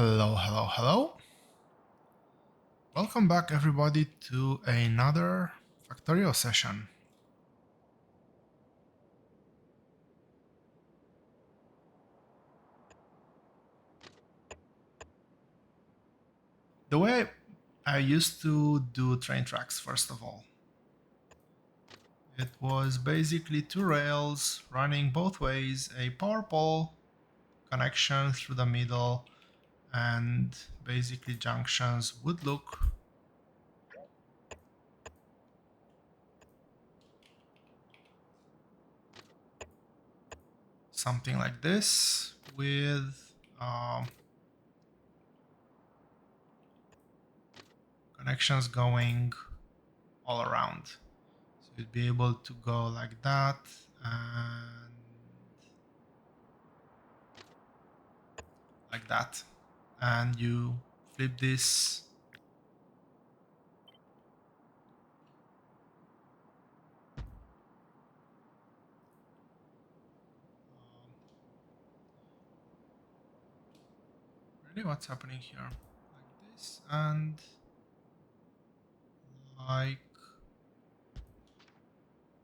Hello, hello, hello. Welcome back everybody to another Factorio session. The way I used to do train tracks, first of all, it was basically two rails running both ways, a power pole connection through the middle, and basically junctions would look something like this with connections going all around. So you'd be able to go like that and like that. And you flip this. Really, what's happening here? Like this and like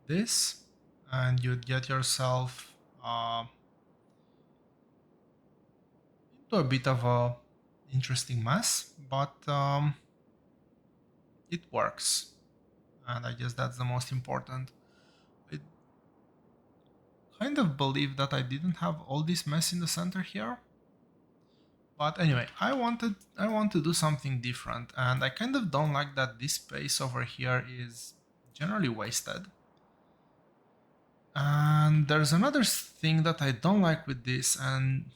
this. And you'd get yourself into a bit of a interesting mess, but it works. And I guess that's the most important. I kind of believe that I didn't have all this mess in the center here. But anyway, I want to do something different, and I kind of don't like that this space over here is generally wasted. And there's another thing that I don't like with this, and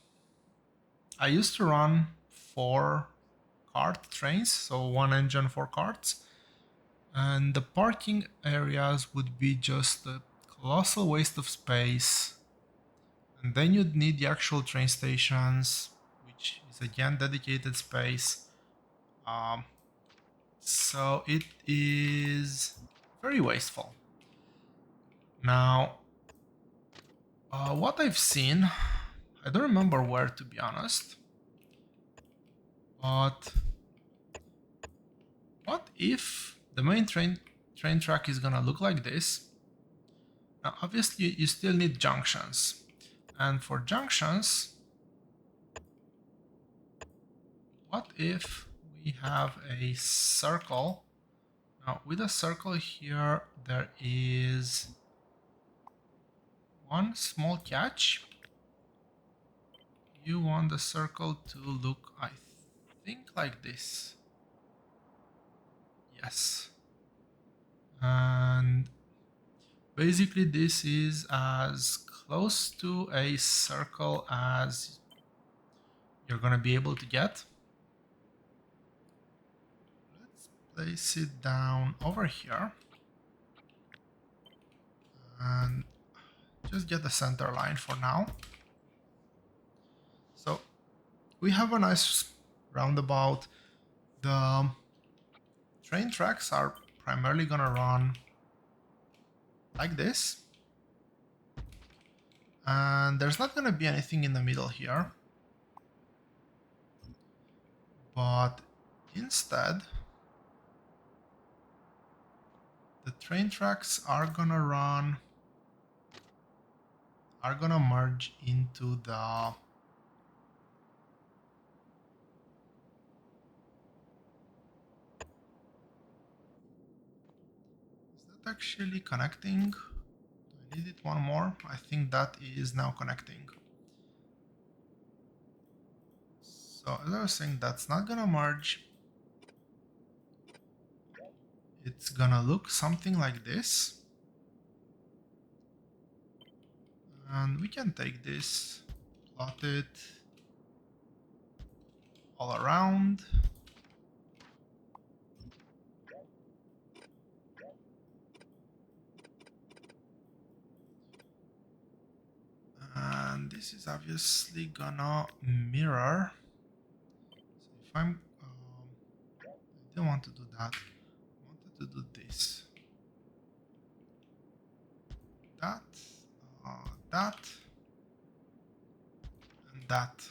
I used to run 4-cart trains, so one engine, 4 carts, and the parking areas would be just a colossal waste of space. And then you'd need the actual train stations, which is again dedicated space. Um, so it is very wasteful. Now, what I've seen, I don't remember where to be honest, but what if the main train track is gonna look like this? Now, obviously, you still need junctions, and for junctions, what if we have a circle? Now, with a circle here, there is one small catch. You want the circle to look, I think, like this. Yes. And basically this is as close to a circle as you're gonna be able to get. Let's place it down over here and just get the center line for now. So we have a nice roundabout. The train tracks are primarily gonna run like this, and there's not gonna be anything in the middle here, but instead the train tracks are gonna merge into the is that actually connecting? Do I need it one more? I think that is now connecting. So as I was saying, that's not gonna merge. It's gonna look something like this. And we can take this, plot it all around. And this is obviously gonna mirror. So if I didn't want to do that. I wanted to do this. That, that, and that.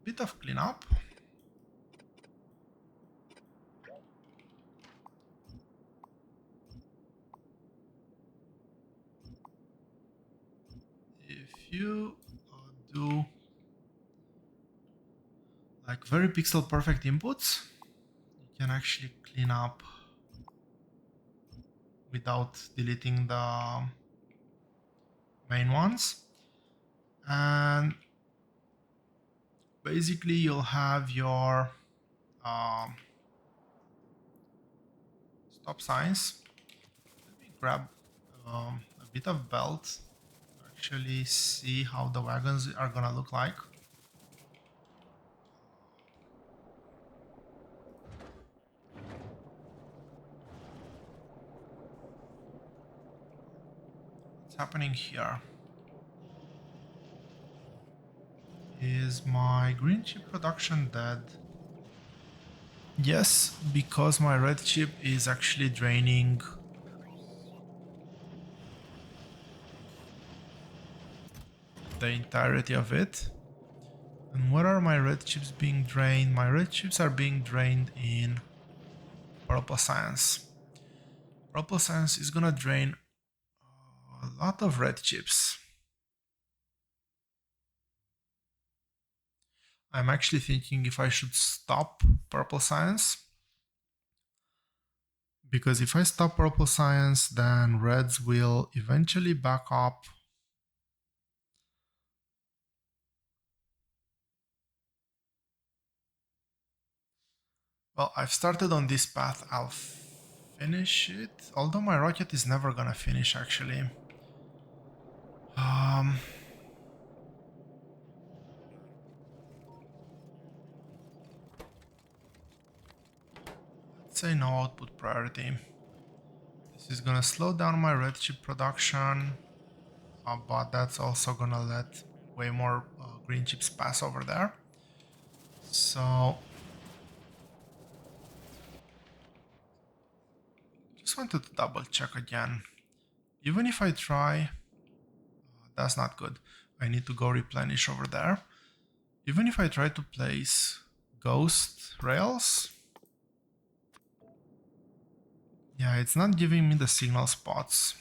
bit of cleanup. If you do like very pixel perfect inputs, you can actually clean up without deleting the main ones. And basically you'll have your stop signs. Let me grab a bit of belt to actually see how the wagons are gonna look like. What's happening here? Is my green chip production dead? Yes, because my red chip is actually draining the entirety of it. And where are my red chips being drained? My red chips are being drained in purple science. Purple science is gonna drain a lot of red chips. I'm actually thinking if I should stop purple science, because if I stop purple science, then reds will eventually back up. Well, I've started on this path. I'll finish it, although my rocket is never gonna finish actually. Let's say no output priority. This is gonna slow down my red chip production, but that's also gonna let way more green chips pass over there. So just wanted to double check again. Even if I try, that's not good. I need to go replenish over there. Even if I try to place ghost rails, yeah, it's not giving me the signal spots.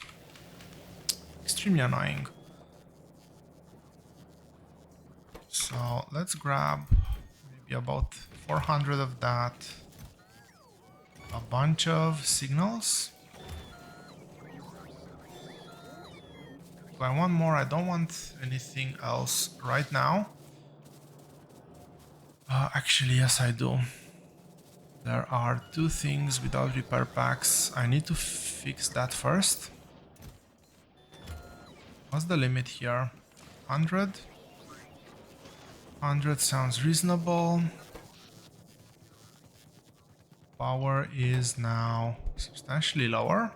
Extremely annoying. So let's grab maybe about 400 of that. A bunch of signals. Do I want more? I don't want anything else right now. Actually, yes, I do. There are two things without repair packs. I need to fix that first. What's the limit here? 100? 100 sounds reasonable. Power is now substantially lower.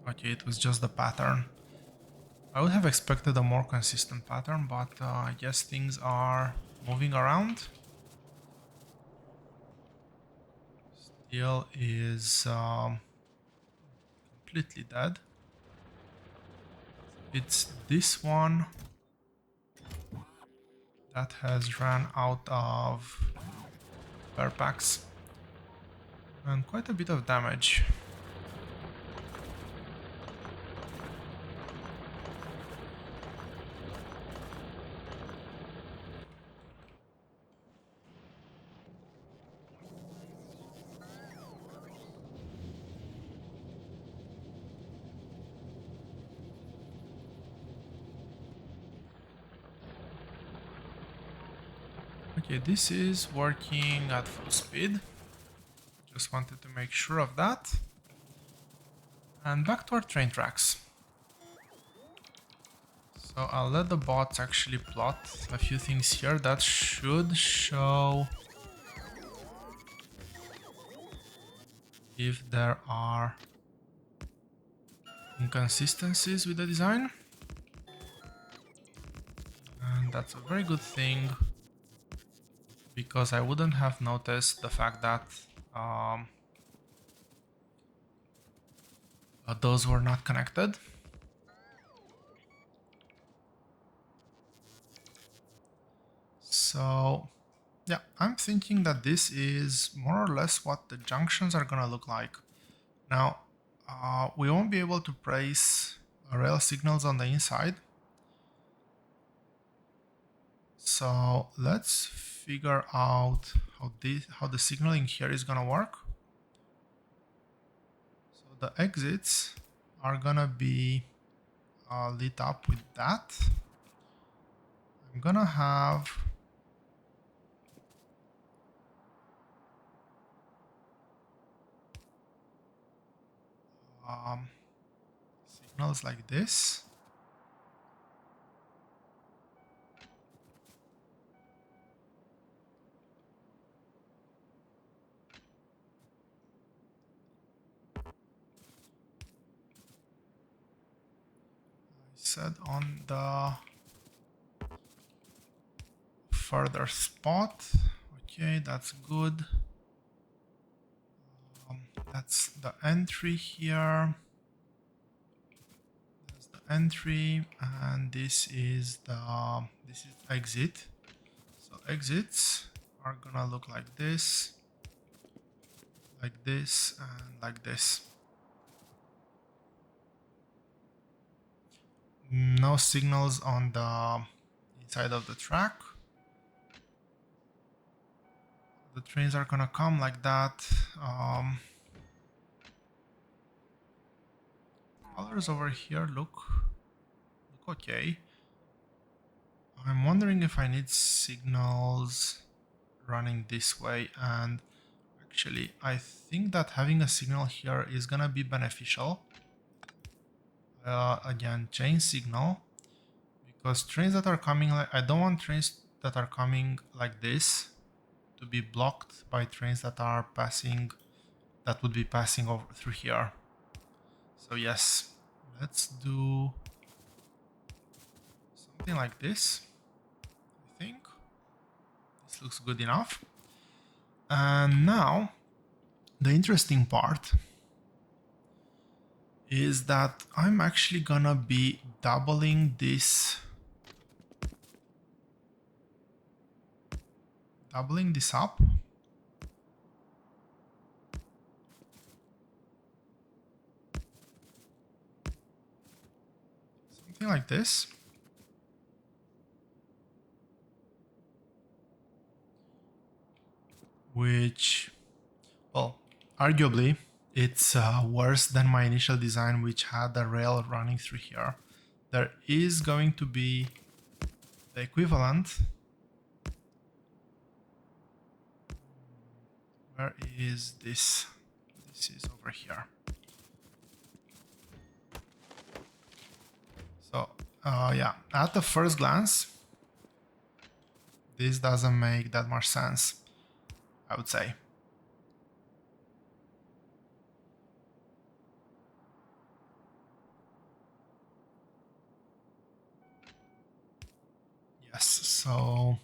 Okay, it was just the pattern. I would have expected a more consistent pattern, but I guess things are moving around. Steel is completely dead. It's this one that has run out of repair packs and quite a bit of damage. Okay, this is working at full speed. Just wanted to make sure of that. And back to our train tracks. So I'll let the bots actually plot a few things here that should show if there are inconsistencies with the design. And that's a very good thing, because I wouldn't have noticed the fact that Those were not connected. So yeah, I'm thinking that this is more or less what the junctions are gonna look like. Now, we won't be able to place rail signals on the inside. So let's figure out how the signaling here is gonna work. So the exits are gonna be lit up with that. I'm gonna have signals like this. I said on the further spot. Okay, that's good. That's the entry here. That's the entry, and this is exit. So exits are gonna look like this, and like this. No signals on the inside of the track. The trains are gonna come like that. Colors over here look okay. I'm wondering if I need signals running this way, and actually I think that having a signal here is gonna be beneficial. Again, chain signal, because trains that are coming I don't want trains that are coming like this to be blocked by trains that would be passing over through here. So yes, let's do something like this. I think this looks good enough. And now the interesting part is that I'm actually gonna be doubling this up. Something like this. Which, well, arguably, it's worse than my initial design, which had a rail running through here. There is going to be the equivalent. Where is this? This is over here. So, yeah, at the first glance, this doesn't make that much sense, I would say. Yes, so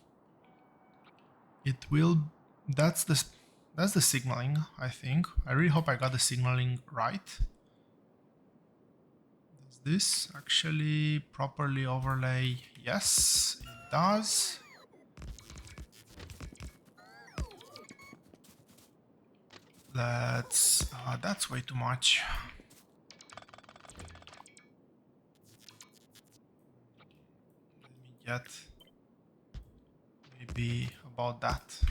it will, that's the signaling, I think. I really hope I got the signaling right. Does this actually properly overlay? Yes, it does. That's way too much. Let me get maybe about that.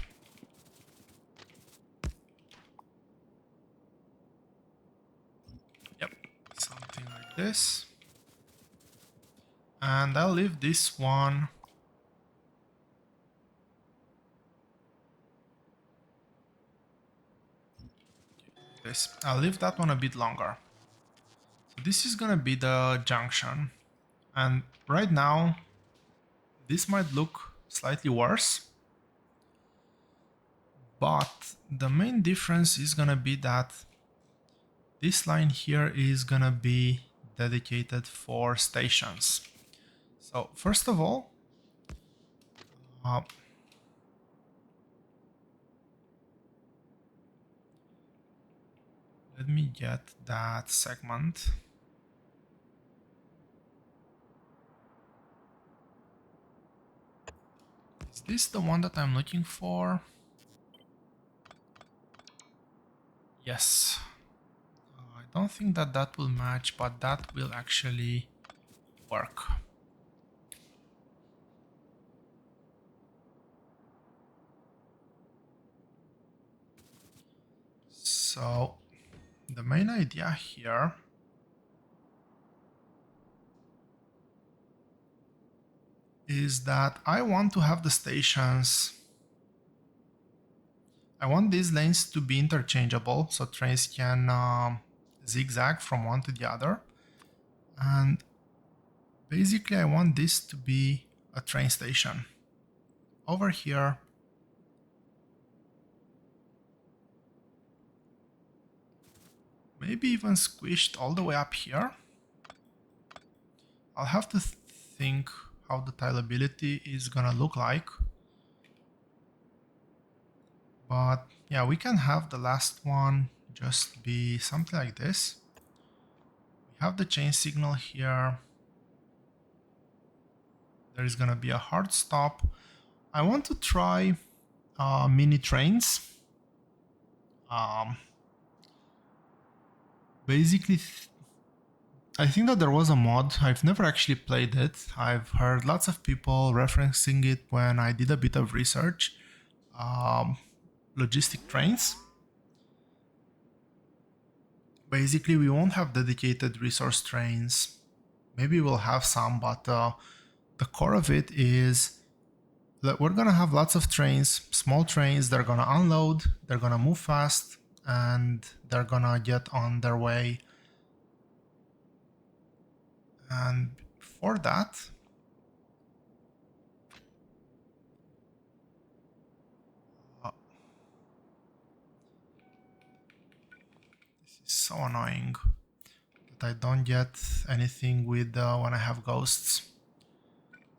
Yep, something like this. And I'll leave this one. I'll leave that one a bit longer. So this is gonna be the junction. And right now, this might look slightly worse. But the main difference is gonna be that this line here is gonna be dedicated for stations. So first of all, let let me get that segment. Is this the one that I'm looking for? Yes. I don't think that that will match, but that will actually work. So the main idea here is that I want to have the stations. I want these lanes to be interchangeable so trains can zigzag from one to the other. And basically I want this to be a train station. Over here, maybe even squished all the way up here. I'll have to think how the tileability is gonna look like. But yeah, we can have the last one just be something like this. We have the chain signal here. There is gonna be a hard stop. I want to try mini trains. Basically, I think that there was a mod. I've never actually played it. I've heard lots of people referencing it when I did a bit of research. Logistic trains. Basically, we won't have dedicated resource trains. Maybe we'll have some, but the core of it is that we're gonna have lots of trains, small trains. They're gonna unload, they're gonna move fast, and they're gonna get on their way. And for that, this is so annoying that I don't get anything with when I have ghosts.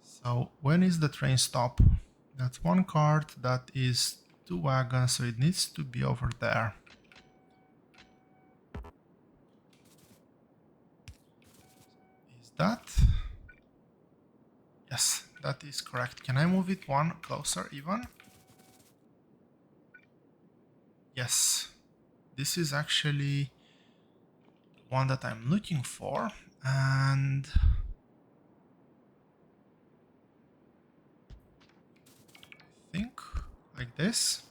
So when is the train stop? That's one cart, that is 2 wagons, so it needs to be over there. Is that? Yes, that is correct. Can I move it one closer even? Yes. This is actually one that I'm looking for, and I think like this.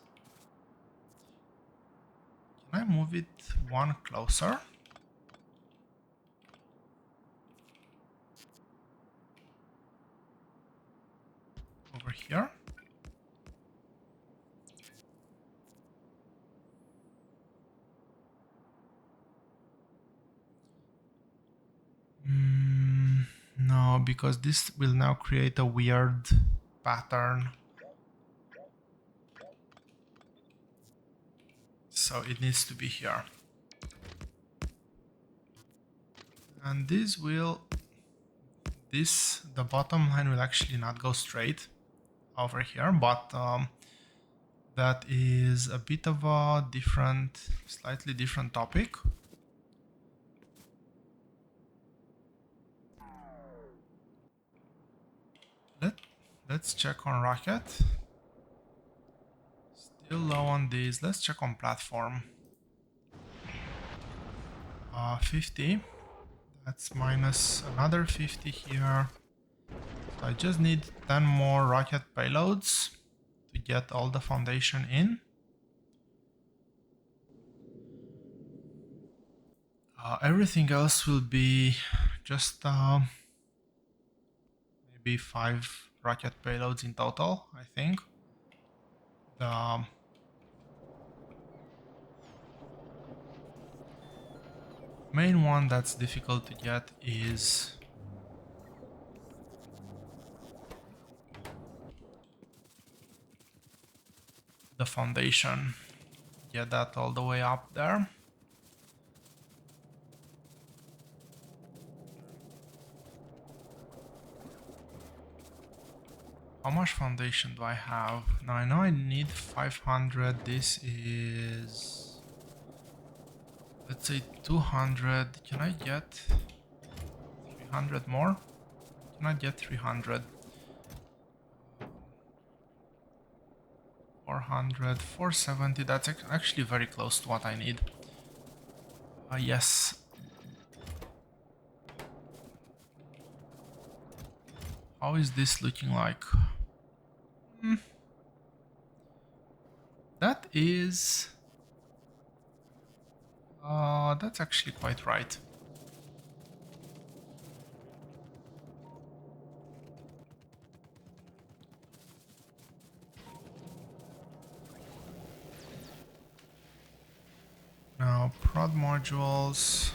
Can I move it one closer? Over here. No, because this will now create a weird pattern. So it needs to be here. And the bottom line will actually not go straight over here, but that is a bit of a slightly different topic. Let's check on Rocket. Still low on these. Let's check on platform. 50. That's minus another 50 here. So I just need 10 more rocket payloads to get all the foundation in. Everything else will be just maybe 5 rocket payloads in total, I think. The main one that's difficult to get is the foundation. Get that all the way up there. How much foundation do I have? Now I know I need 500. This is Let's say 200. Can I get 300 more? Can I get 300? 400, 470. That's actually very close to what I need. Yes. How is this looking like? That is... that's actually quite right. Now, prod modules,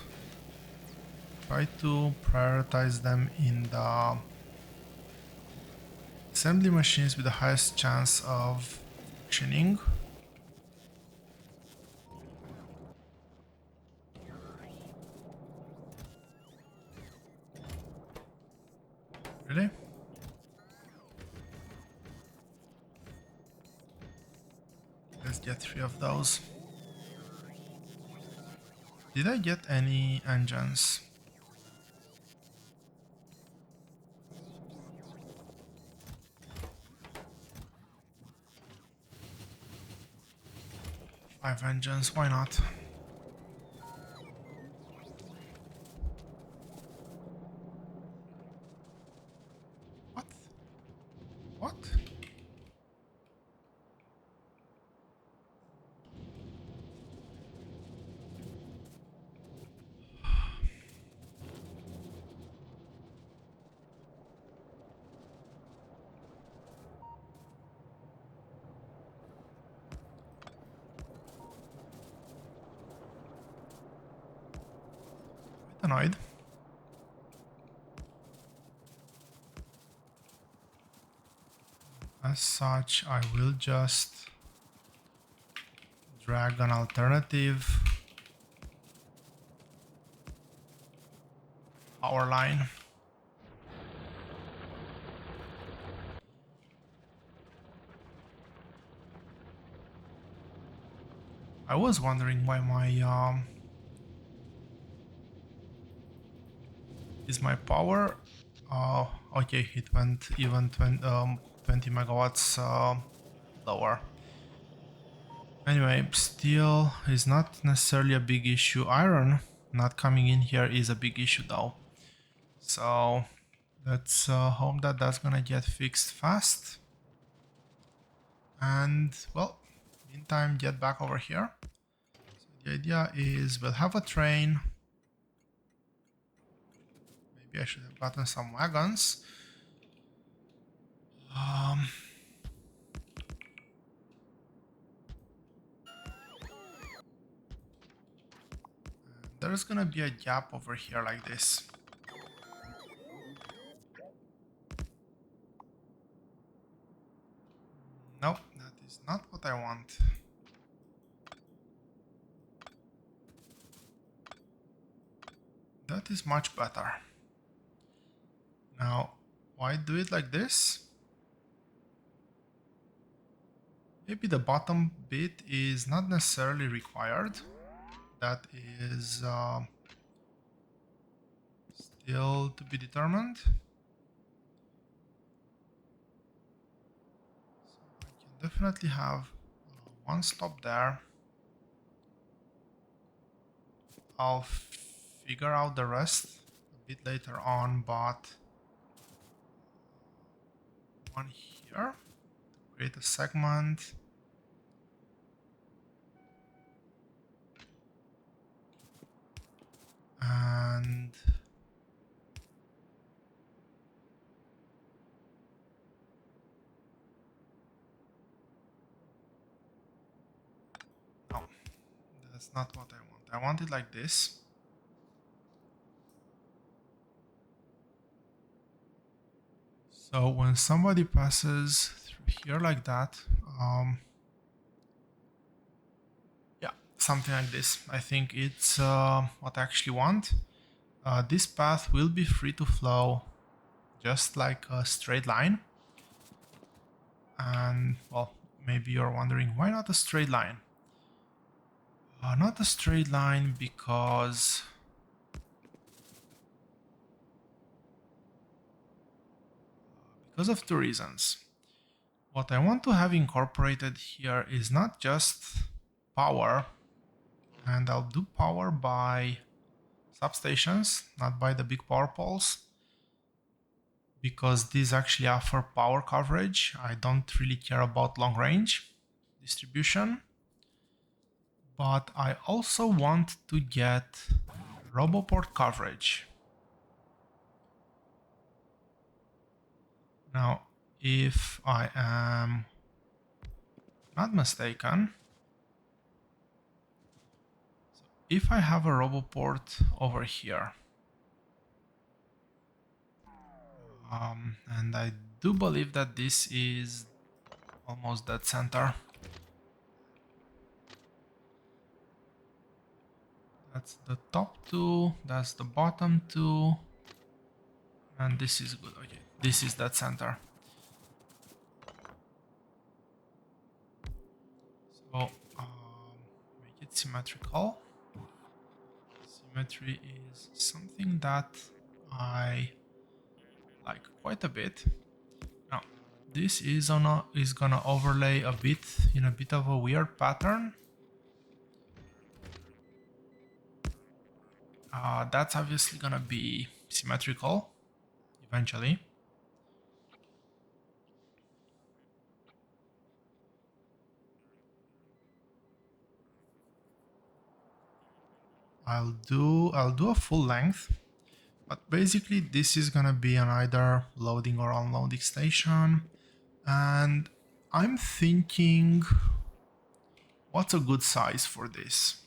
try to prioritize them in the assembly machines with the highest chance of functioning. Really? Let's get 3 of those. Did I get any engines? Five engines, why not? What? What? Quite annoyed. As such, I will just drag an alternative power line. I was wondering why my is my power. Oh, okay, it went even 20 megawatts lower. Anyway, steel is not necessarily a big issue. Iron not coming in here is a big issue though. So let's hope that that's gonna get fixed fast. And well, meantime, get back over here. So the idea is we'll have a train. Maybe I should have gotten some wagons. There's gonna be a gap over here like this. No, that is not what I want. That is much better. Now, why do it like this? Maybe the bottom bit is not necessarily required. That is still to be determined. So I can definitely have one stop there. I'll figure out the rest a bit later on, but one here, create a segment. And no, that's not what I want. I want it like this. So when somebody passes through here like that, yeah, something like this. I think it's what I actually want. This path will be free to flow just like a straight line. And well, maybe you're wondering why not a straight line? Not a straight line because of two reasons. What I want to have incorporated here is not just power, and I'll do power by substations, not by the big power poles, because these actually offer power coverage. I don't really care about long range distribution, but I also want to get roboport coverage. Now, if I am not mistaken, if I have a roboport over here, and I do believe that this is almost dead center. That's the top two, that's the bottom two, and this is good. Okay, this is dead center. So make it symmetrical. Symmetry is something that I like quite a bit. Now, this is gonna overlay a bit in a bit of a weird pattern. That's obviously gonna be symmetrical eventually. I'll do a full length, but basically this is gonna be an either loading or unloading station, and I'm thinking, what's a good size for this?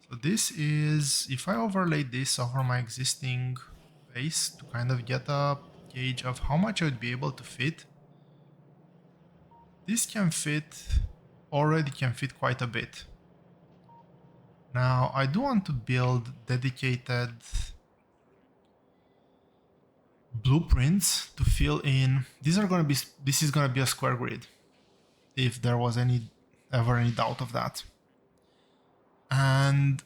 So this is, if I overlay this over my existing base to kind of get a gauge of how much I would be able to fit, this already can fit quite a bit. Now I do want to build dedicated blueprints to fill in. This is gonna be a square grid, if there was ever any doubt of that. And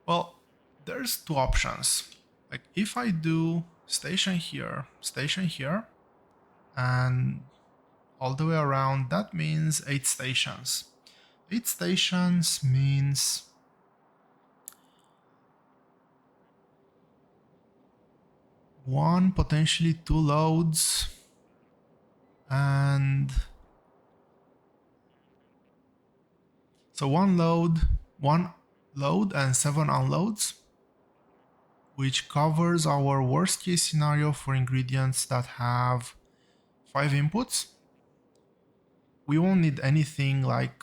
well, there's two options. Like if I do station here, and all the way around, that means 8 stations. 8 stations means one, potentially two loads, and so one load and 7 unloads, which covers our worst case scenario for ingredients that have 5 inputs. We won't need anything like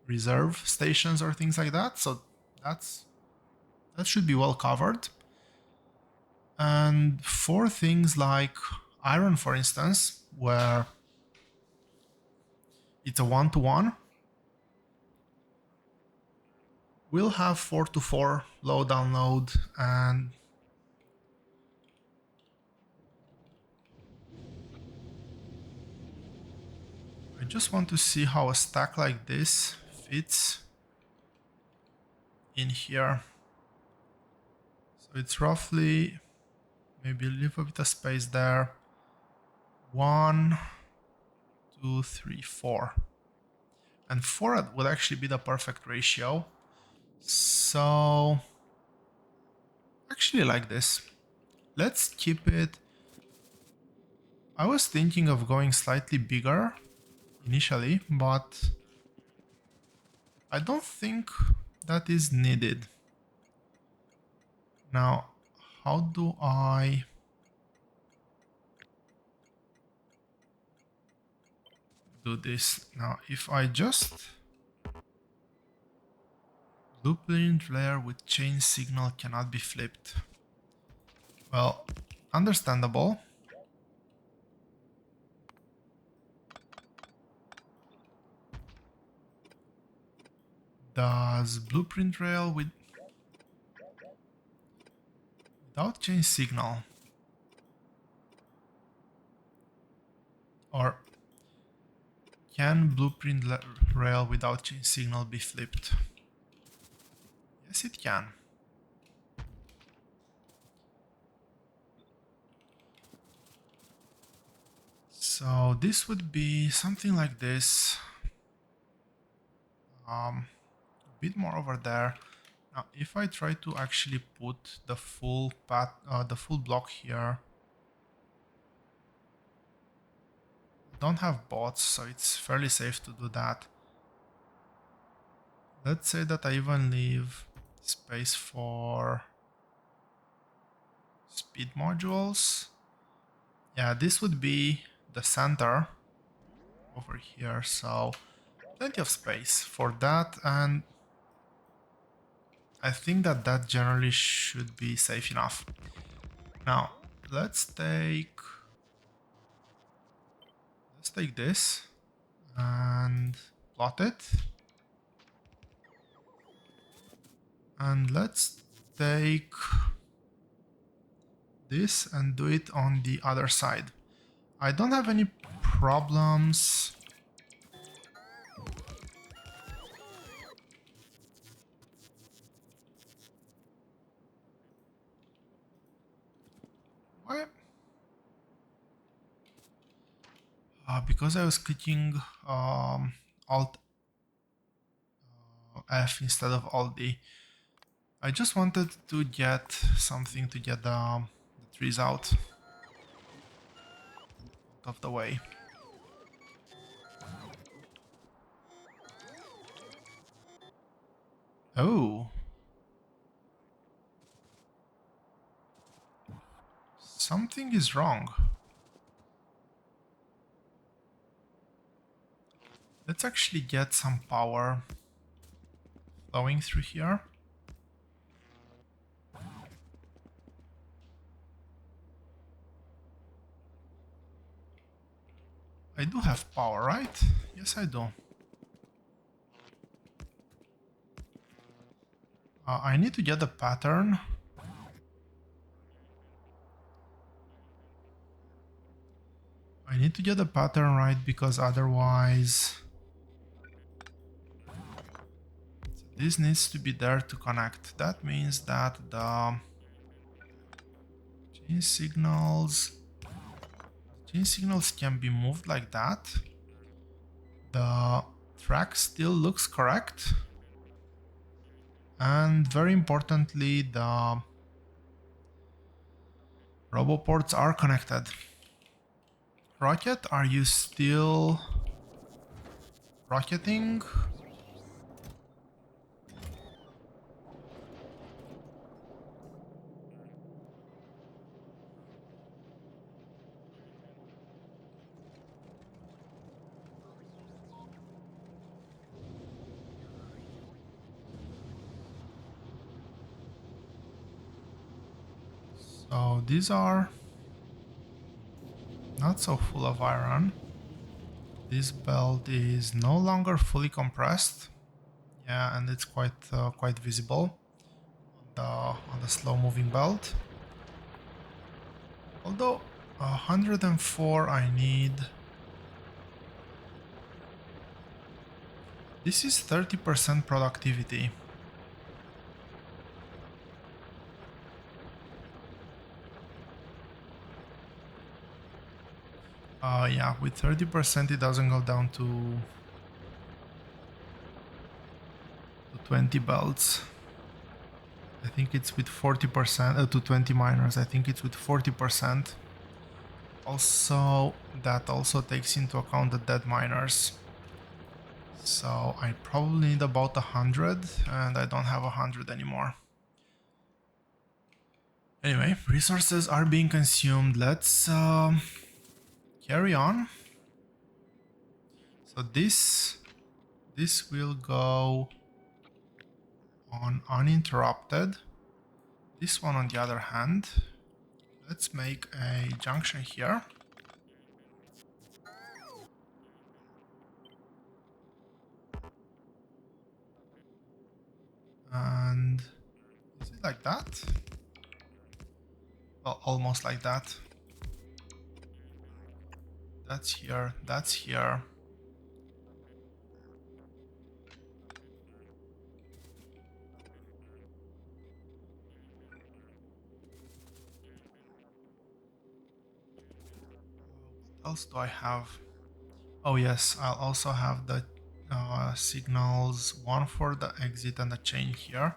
reserve stations or things like that, so that should be well covered. And for things like iron, for instance, where it's a 1-to-1, we'll have 4-to-4 load unload, and I just want to see how a stack like this fits in here. So it's roughly, maybe leave a bit of space there. 1, 2, 3, 4. And 4 would actually be the perfect ratio. So actually like this. Let's keep it. I was thinking of going slightly bigger initially, but I don't think that is needed. Now, how do I do this? Now, if I just blueprint layer with change signal cannot be flipped. Well, understandable. Does blueprint rail without change signal? Or can blueprint rail without change signal be flipped? Yes, it can. So this would be something like this. A bit more over there. Now, if I try to actually put the full path, the full block here, I don't have bots, so it's fairly safe to do that. Let's say that I even leave space for speed modules. Yeah, this would be the center over here, so plenty of space for that, and I think that that generally should be safe enough. Now, let's take this and plot it. And let's take this and do it on the other side. I don't have any problems. Why? Because I was clicking Alt F instead of Alt D. I just wanted to get something to get the trees out of the way. Oh. Something is wrong. Let's actually get some power flowing through here. I do have power, right? Yes, I do. I need to get the pattern. I need to get the pattern right because otherwise this needs to be there to connect. That means that the chain signals can be moved like that. The track still looks correct. And very importantly, the roboports are connected. Rocket, are you still rocketing? So these are not so full of iron. This belt is no longer fully compressed. Yeah, and it's quite visible on the slow moving belt. Although 104 I need. This is 30% productivity. Yeah, with 30% it doesn't go down to 20 belts. I think it's with 40% to 20 miners. I think it's with 40%. Also, that also takes into account the dead miners. So I probably need about 100, and I don't have 100 anymore. Anyway, resources are being consumed. Let's carry on. So this will go on uninterrupted. This one, on the other hand, let's make a junction here. And is it like that? Well, almost like that. That's here. That's here. What else do I have? Oh yes, I'll also have the signals, one for the exit and the chain here.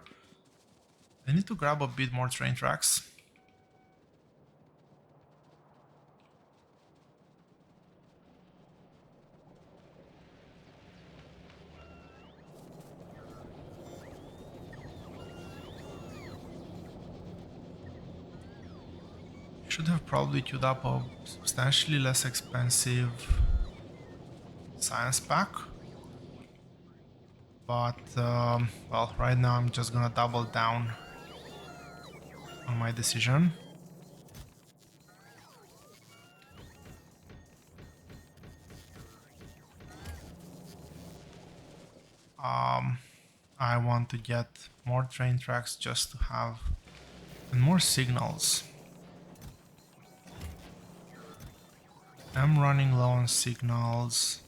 I need to grab a bit more train tracks. Should have probably queued up a substantially less expensive science pack. But, well, right now I'm just gonna double down on my decision. I want to get more train tracks just to have and more signals. I'm running low on signals.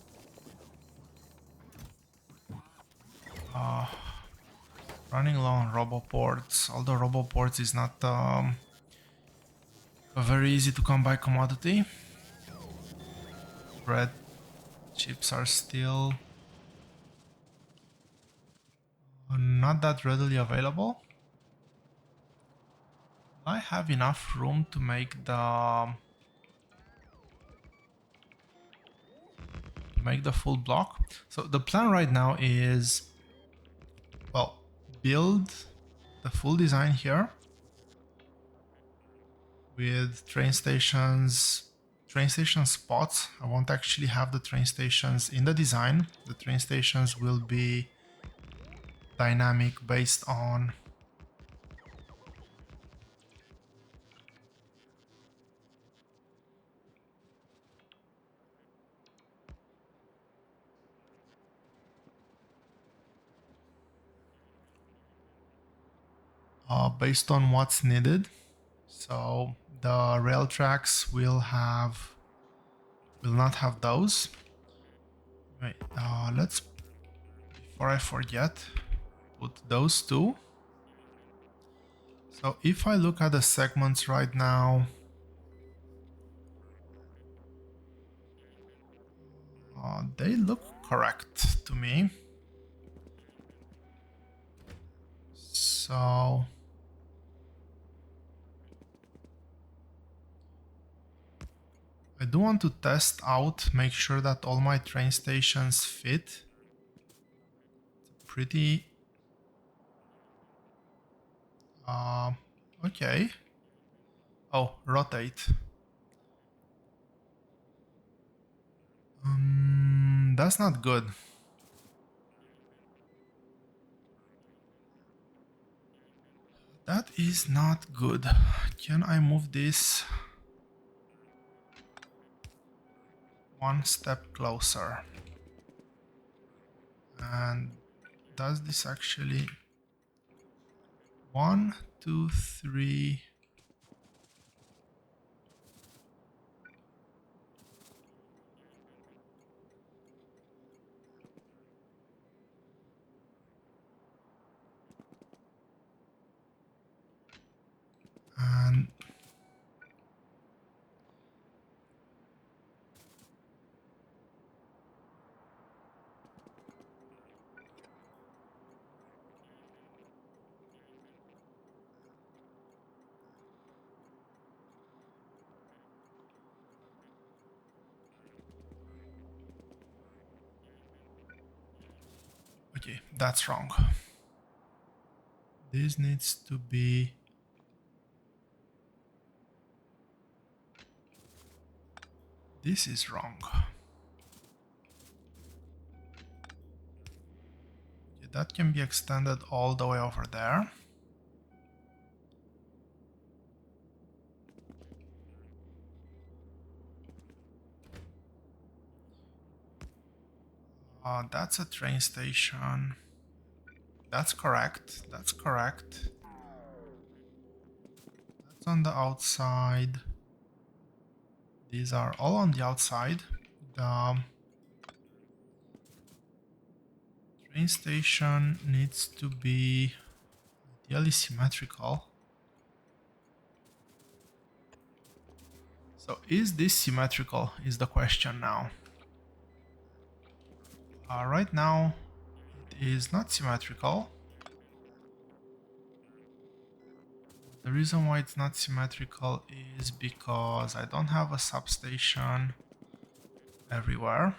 Running low on roboports, although roboports is not a very easy to come by commodity. Bread chips are still not that readily available. I have enough room to make the full block. So the plan right now is, well, build the full design here with train station spots. I won't actually have the train stations in the design. The train stations will be dynamic based on what's needed. So the rail tracks will not have those. Wait, let's, before I forget, put those two. So if I look at the segments right now, they look correct to me. So I do want to test out, make sure that all my train stations fit. Pretty okay. Oh, rotate. That's not good. That is not good. Can I move this one step closer? And does this actually... 1, 2, 3... And okay, that's wrong. This needs to be... This is wrong. Okay, that can be extended all the way over there. That's a train station. That's correct. That's correct. That's on the outside. These are all on the outside. The train station needs to be ideally symmetrical. So is this symmetrical is the question now. Right now it is not symmetrical. The reason why it's not symmetrical is because I don't have a substation everywhere.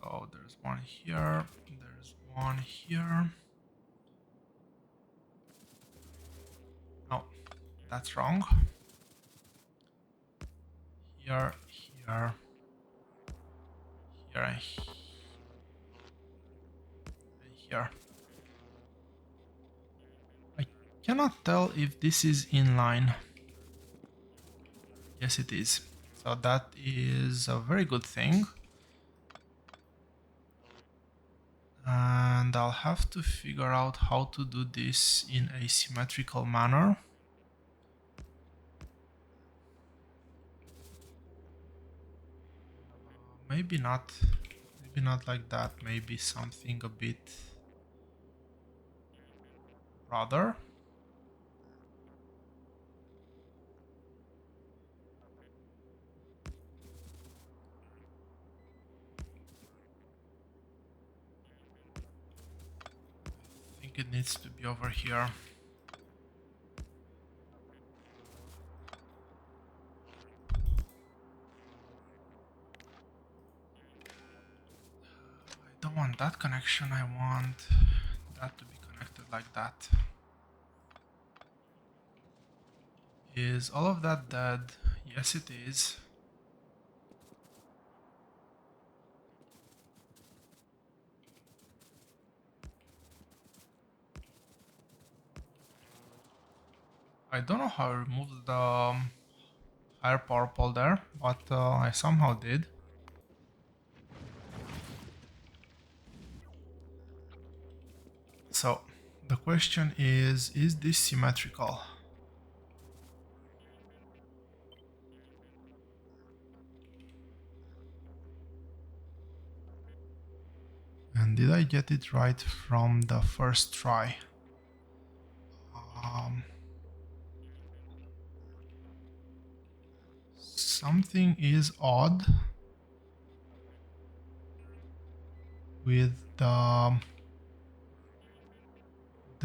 So there's one here, there's one here. No, that's wrong. Here, here, here, and here. I cannot tell if this is inline. Yes, it is. So that is a very good thing. And I'll have to figure out how to do this in a symmetrical manner. Maybe not like that, maybe something a bit broader. I think it needs to be over here. I don't want that connection, I want that to be connected like that. Is all of that dead? Yes, it is. I don't know how I removed the higher power pole there, but I somehow did. So the question is this symmetrical? And did I get it right from the first try? Something is odd with the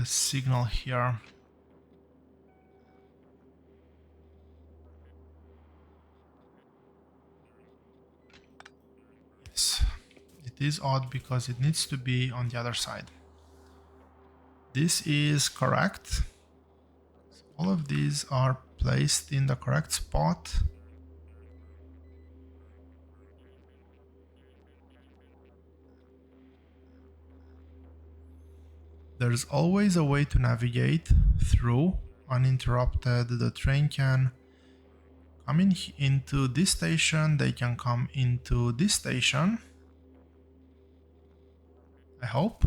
signal here. Yes, it is odd because it needs to be on the other side. This is correct. So all of these are placed in the correct spot. There's always a way to navigate through uninterrupted. The train can come into this station, they can come into this station. I hope.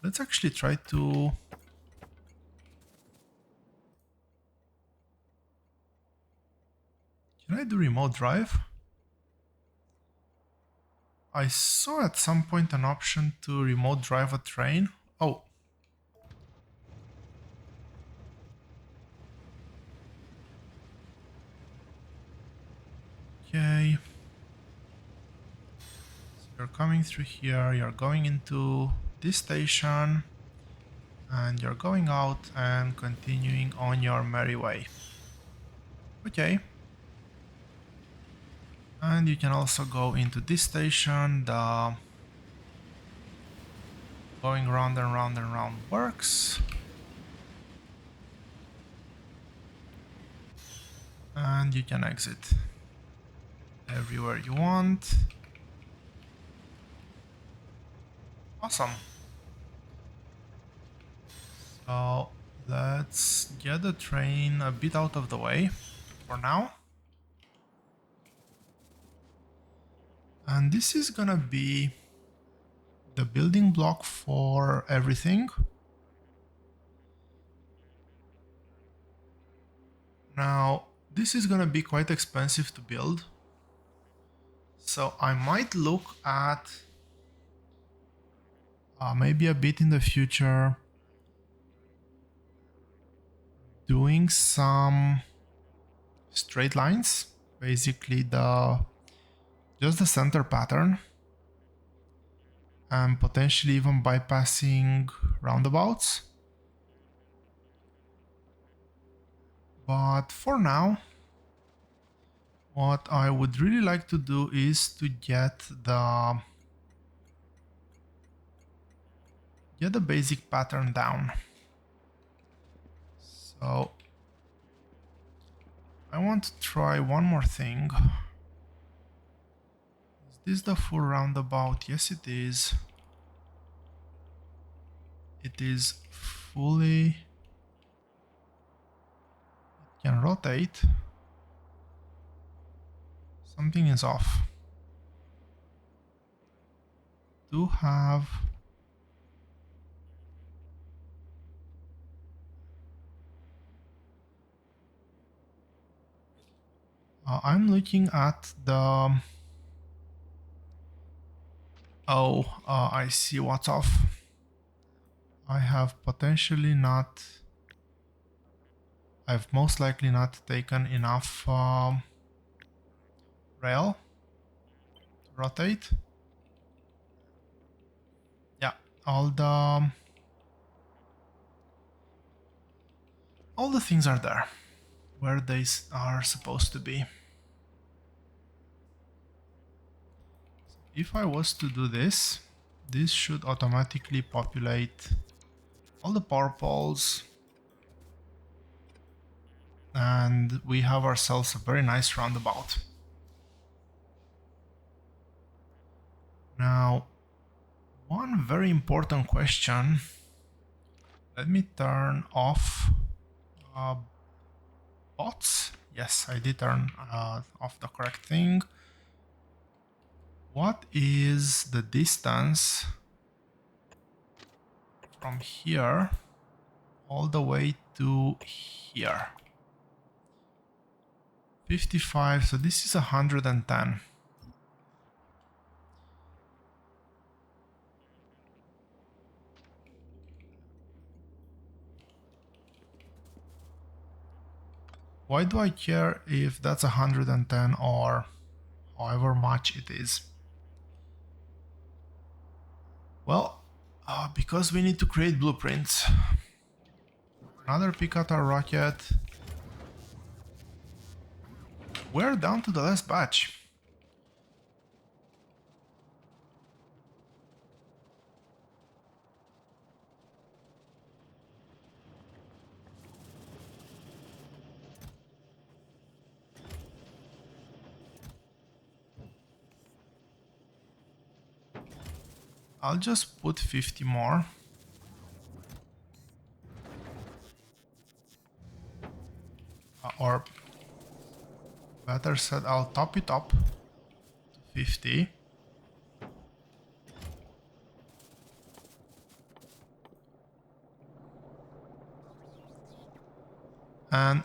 Let's actually try to... Can I do remote drive? I saw at some point an option to remote drive a train. Oh. Okay. So you're coming through here, you're going into this station, and you're going out and continuing on your merry way. Okay. And you can also go into this station. The going round and round and round works. And you can exit everywhere you want. Awesome. So let's get the train a bit out of the way for now. And this is gonna be the building block for everything. Now, this is gonna be quite expensive to build. So I might look at maybe a bit in the future doing some straight lines, basically just the center pattern, and potentially even bypassing roundabouts. But for now, what I would really like to do is to get the basic pattern down. So I want to try one more thing. Is this the full roundabout? Yes, it is. It is fully... It can rotate. Something is off. Do have... I'm looking at the... Oh, I see what's off. I have potentially not... I've most likely not taken enough rail to rotate. Yeah, all the things are there where they are supposed to be. If I was to do this, this should automatically populate all the power poles, and we have ourselves a very nice roundabout. Now, one very important question. Let me turn off bots. Yes, I did turn off the correct thing. What is the distance from here all the way to here? 55, so this is 110. Why do I care if that's 110 or however much it is? Well, because we need to create blueprints. Another Picator rocket. We're down to the last batch. I'll just put 50 more. Or better said, I'll top it up to 50. And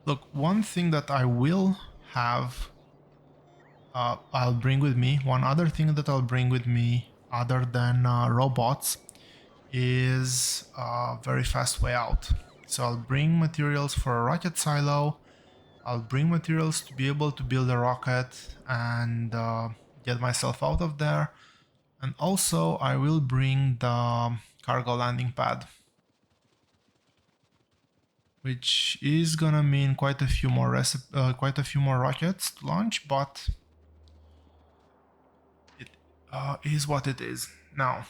look, one thing that I will have, I'll bring with me, one other thing that I'll bring with me other than robots is a very fast way out. So I'll bring materials for a rocket silo, I'll bring materials to be able to build a rocket and get myself out of there, and also I will bring the cargo landing pad, which is gonna mean quite a few more rockets to launch, but it is what it is. Now,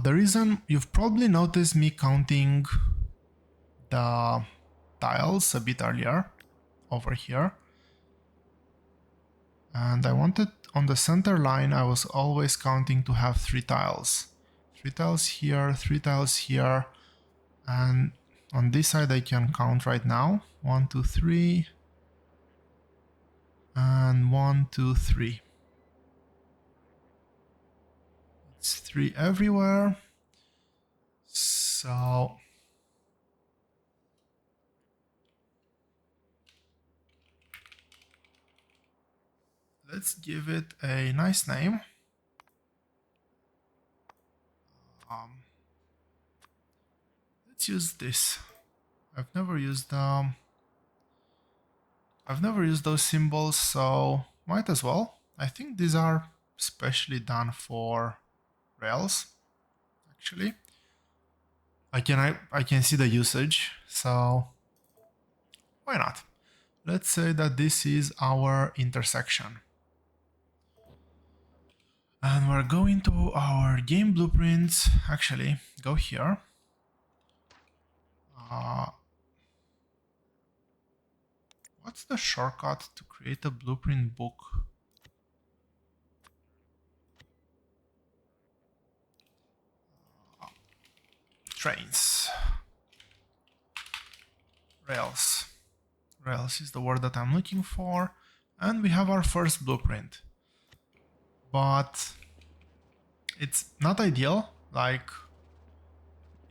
the reason you've probably noticed me counting the tiles a bit earlier over here, and I wanted on the center line, I was always counting to have 3 tiles. 3 tiles here, 3 tiles here, and on this side I can count right now 1, 2, 3, and 1, 2, 3. 3 everywhere. So let's give it a nice name. Let's use this. I've never used those symbols, so might as well. I think these are specially done for Rails, actually. I can see the usage, so why not? Let's say that this is our intersection. And we're going to our game blueprints. Actually, go here. What's the shortcut to create a blueprint book? Trains. Rails. Rails is the word that I'm looking for. And we have our first blueprint. But it's not ideal. Like,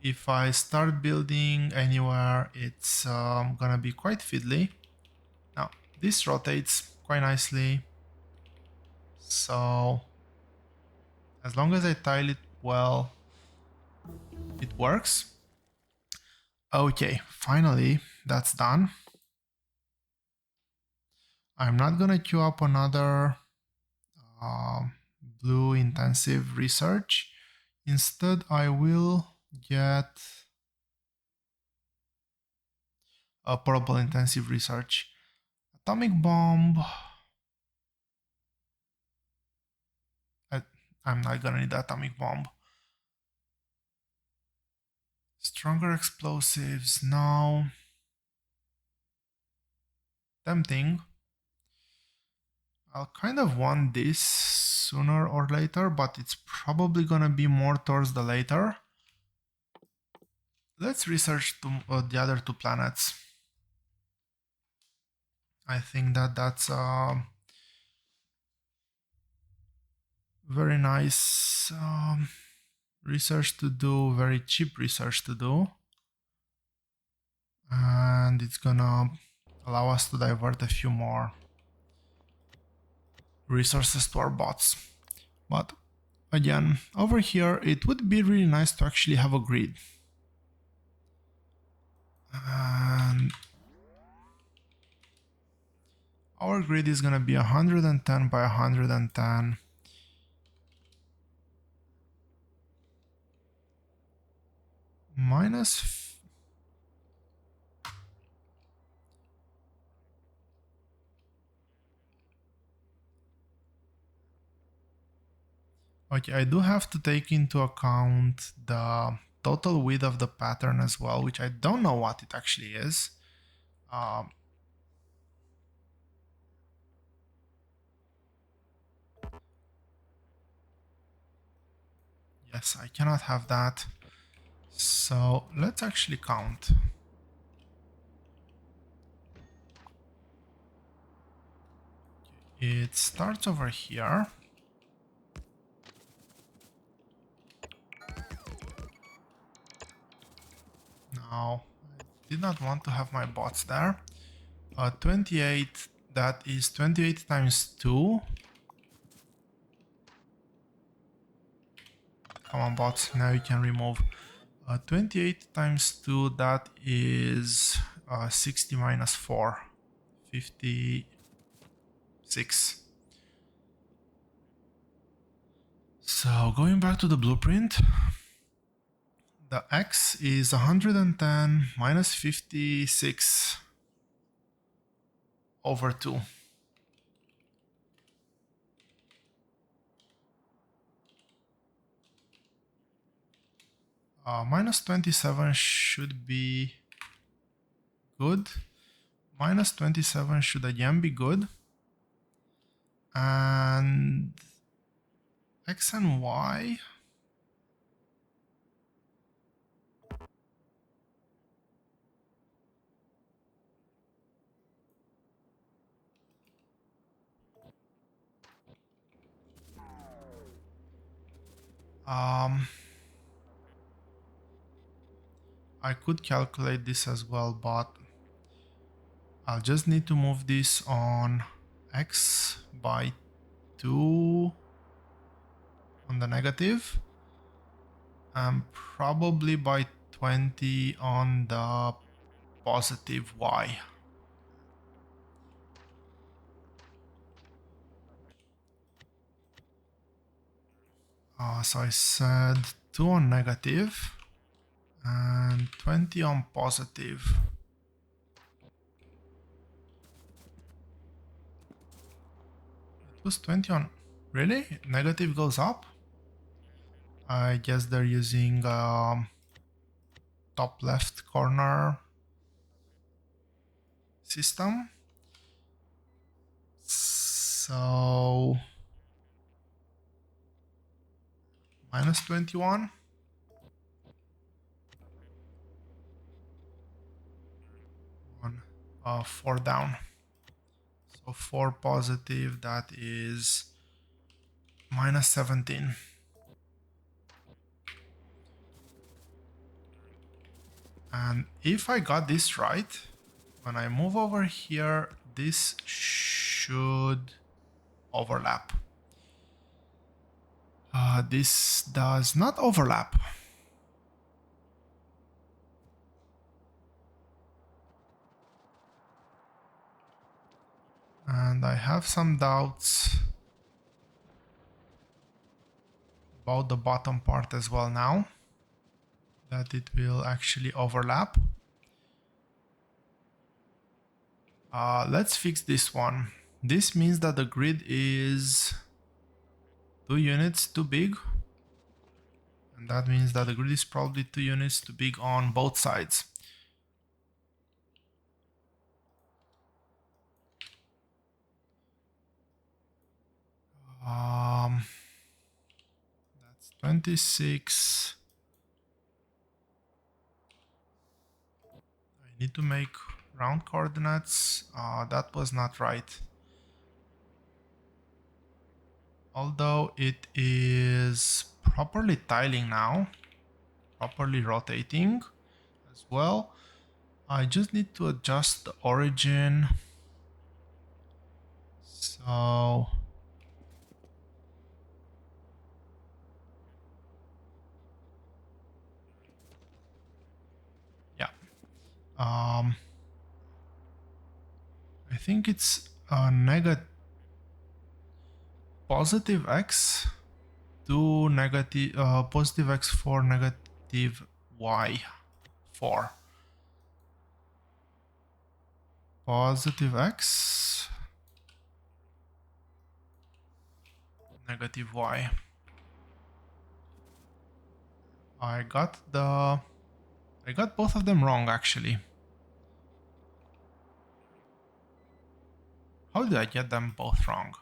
if I start building anywhere, it's gonna be quite fiddly. Now, this rotates quite nicely. So, as long as I tile it well, it works. Okay, finally, that's done. I'm not gonna queue up another blue intensive research. Instead, I will get a purple intensive research. Atomic bomb. I'm not gonna need the atomic bomb. Stronger explosives, no. Tempting. I'll kind of want this sooner or later, but it's probably gonna be more towards the later. Let's research the other 2 planets. I think that that's very nice research to do, very cheap research to do. And it's gonna allow us to divert a few more resources to our bots. But again, over here, it would be really nice to actually have a grid. And our grid is gonna be 110 by 110. Minus okay, I do have to take into account the total width of the pattern as well, which I don't know what it actually is. Yes, I cannot have that. So let's actually count. It starts over here. Now, I did not want to have my bots there. 28, that is 28 times 2. Come on, bots, now you can remove. 28 times 2, that is 60 minus 4. 56. So going back to the blueprint, the x is 110 minus 56 over 2. Minus 27 should be good. Minus 27 should again be good. And x and y. Um, I could calculate this as well, but I'll just need to move this on x by 2 on the negative and probably by 20 on the positive y. So I said 2 on negative and 20 on positive. It was 20 on... Really? Negative goes up? I guess they're using top left corner system. So minus 21. 4 down. So 4 positive, that is minus 17. And if I got this right, when I move over here, this should overlap. This does not overlap. And I have some doubts about the bottom part as well now, that it will actually overlap. Let's fix this one. This means that the grid is 2 units too big. And that means that the grid is probably 2 units too big on both sides. That's 26. I need to make round coordinates. That was not right. Although it is properly tiling now, properly rotating as well. I just need to adjust the origin. So yeah, I think it's a negative positive x to negative positive x for negative y 4. Positive x negative y. I got both of them wrong actually. How did I get them both wrong?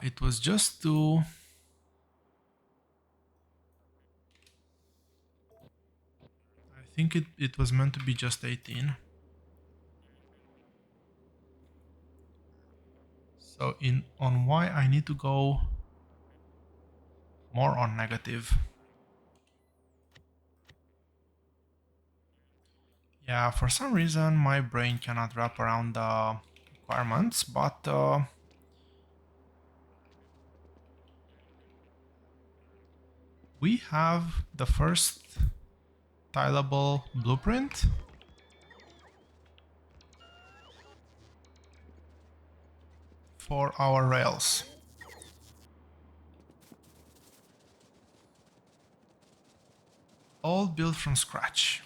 It was just to... I think it was meant to be just 18. So on y I need to go more on negative. Yeah, for some reason my brain cannot wrap around the requirements, but we have the first tileable blueprint. For our rails. All built from scratch.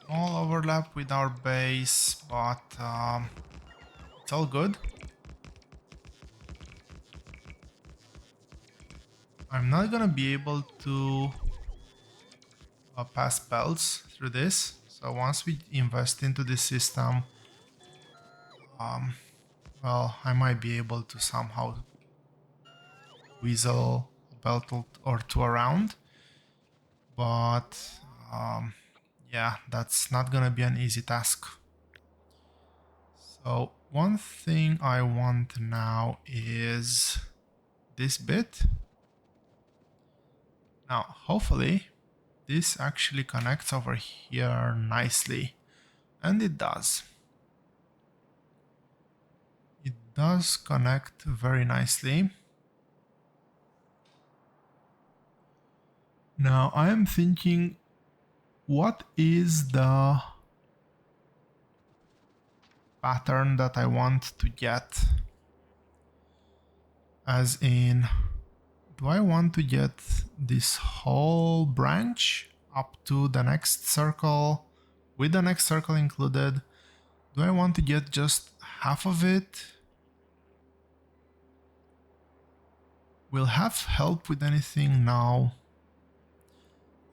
Small overlap with our base, but it's all good. I'm not gonna be able to pass belts through this. So once we invest into this system, well, I might be able to somehow weasel a belt or two around. But yeah, that's not gonna be an easy task. So one thing I want now is this bit. Now, hopefully this actually connects over here nicely. And it does. It does connect very nicely. Now I am thinking, what is the pattern that I want to get? As in, do I want to get this whole branch up to the next circle with the next circle included? Do I want to get just half of it? Will half help with anything now?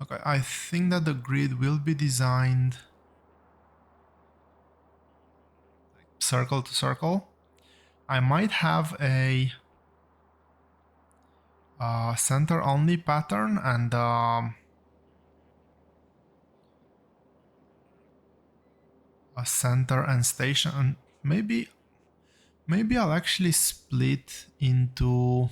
Okay, I think that the grid will be designed circle to circle. I might have a center only pattern and a center and station. And maybe I'll actually split into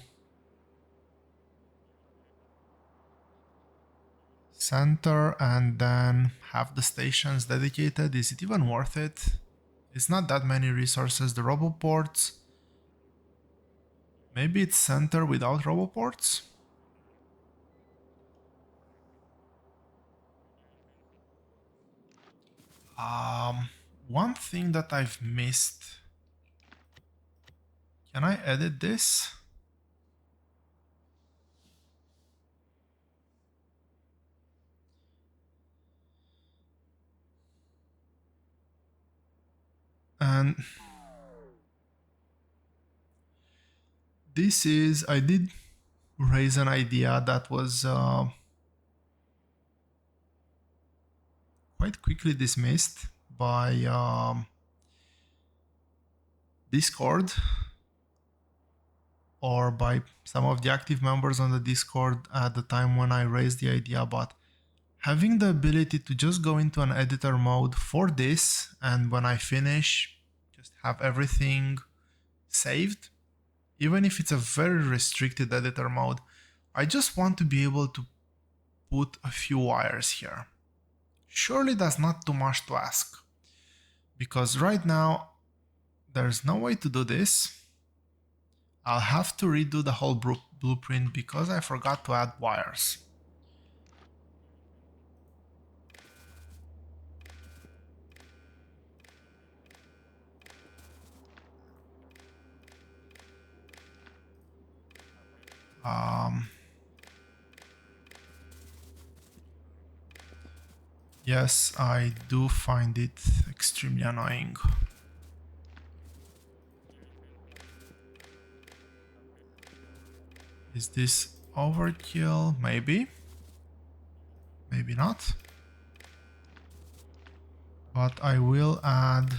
center and then have the stations dedicated. Is it even worth it? It's not that many resources. The roboports. Maybe it's center without roboports. One thing that I've missed. Can I edit this? And this is, I did raise an idea that was quite quickly dismissed by Discord or by some of the active members on the Discord at the time when I raised the idea, but having the ability to just go into an editor mode for this, and when I finish, just have everything saved, even if it's a very restricted editor mode. I just want to be able to put a few wires here. Surely that's not too much to ask, because right now there's no way to do this. I'll have to redo the whole blueprint because I forgot to add wires. Yes, I do find it extremely annoying. Is this overkill? Maybe. Maybe not. But I will add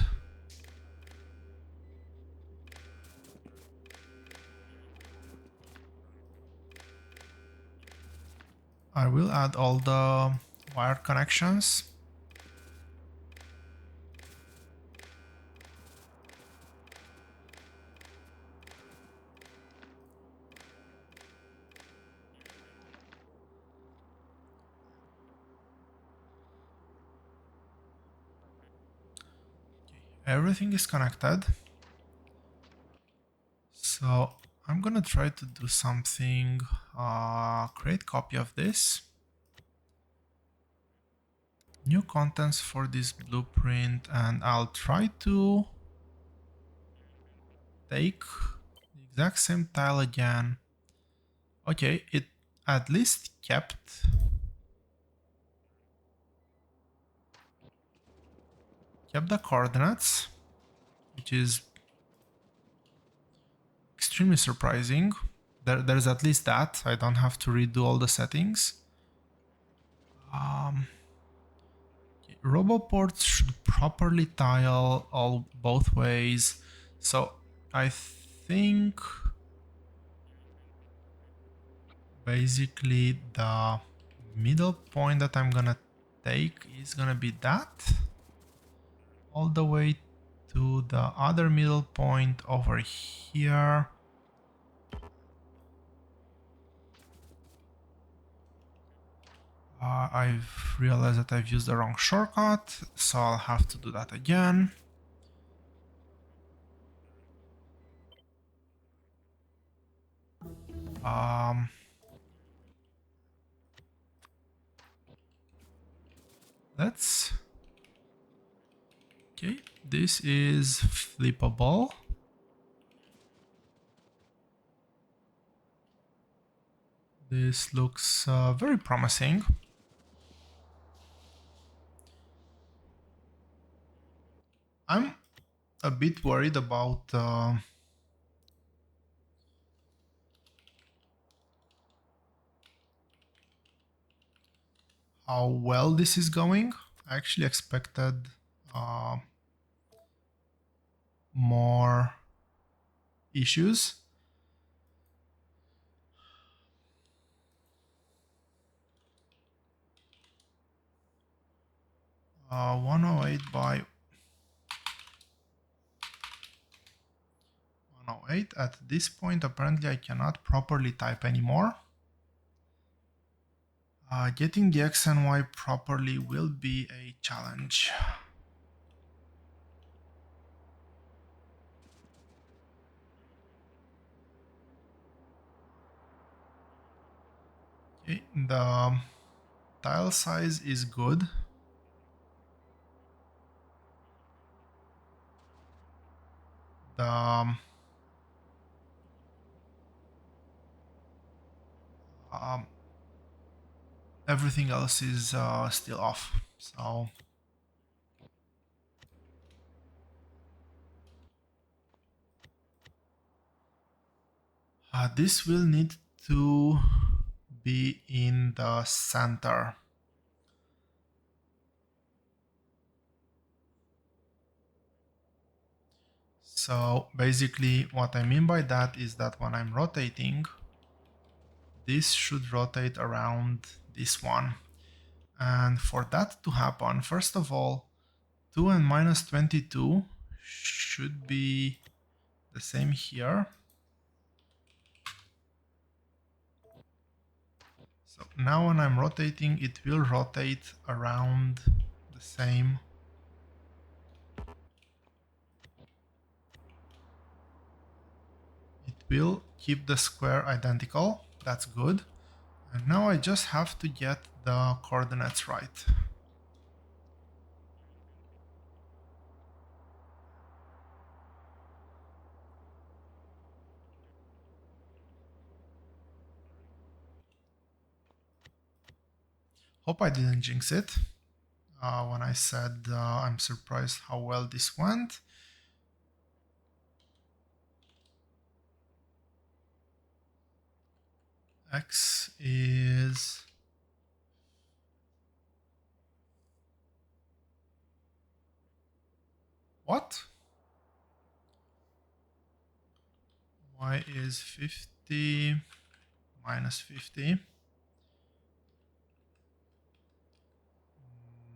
all the wired connections. Everything is connected. So I'm gonna try to do something, create copy of this. New contents for this blueprint, and I'll try to take the exact same tile again. Okay, it at least kept the coordinates, which is extremely surprising. There's at least that. I don't have to redo all the settings. Roboports should properly tile all both ways. So I think basically the middle point that I'm gonna take is gonna be that all the way to the other middle point over here. I've realized that I've used the wrong shortcut, so I'll have to do that again. Let's... Okay, this is flippable. This looks very promising. I'm a bit worried about how well this is going. I actually expected more issues. Uh, 108 by 108. At this point, apparently I cannot properly type anymore. Getting the X and Y properly will be a challenge. Okay, the tile size is good. The everything else is still off. So this will need to be in the center. So basically what I mean by that is that when I'm rotating, this should rotate around this one. And for that to happen, first of all, 2 and minus 22 should be the same here. So now when I'm rotating, it will rotate around the same. It will keep the square identical. That's good. And now I just have to get the coordinates right. Hope I didn't jinx it when I said I'm surprised how well this went. X is what? Y is 50 minus 50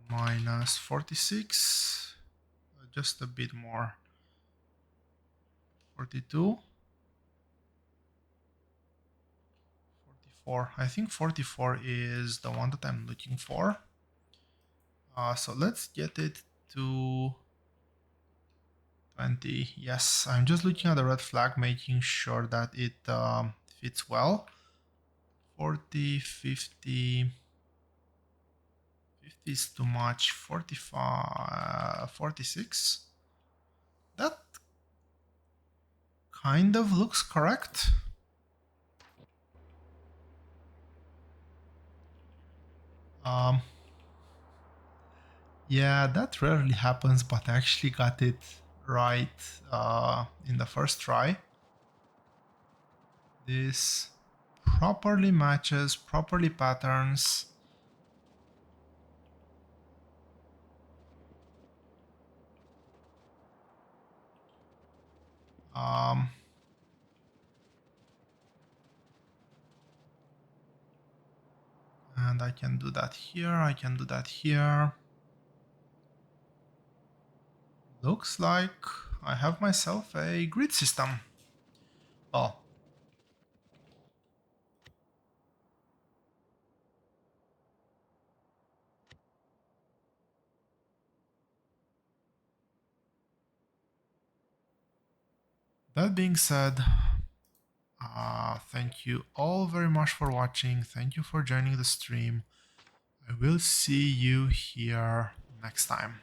minus 46, just a bit more. 42, 44. I think 44 is the one that I'm looking for. So let's get it to 20. Yes, I'm just looking at the red flag, making sure that it fits well. 40, 50, 50 is too much. 45, 46. That kind of looks correct. Yeah, that rarely happens, but I actually got it right in the first try. This properly matches, properly patterns. And I can do that here, I can do that here. Looks like I have myself a grid system. Well, that being said, thank you all very much for watching. Thank you for joining the stream. I will see you here next time.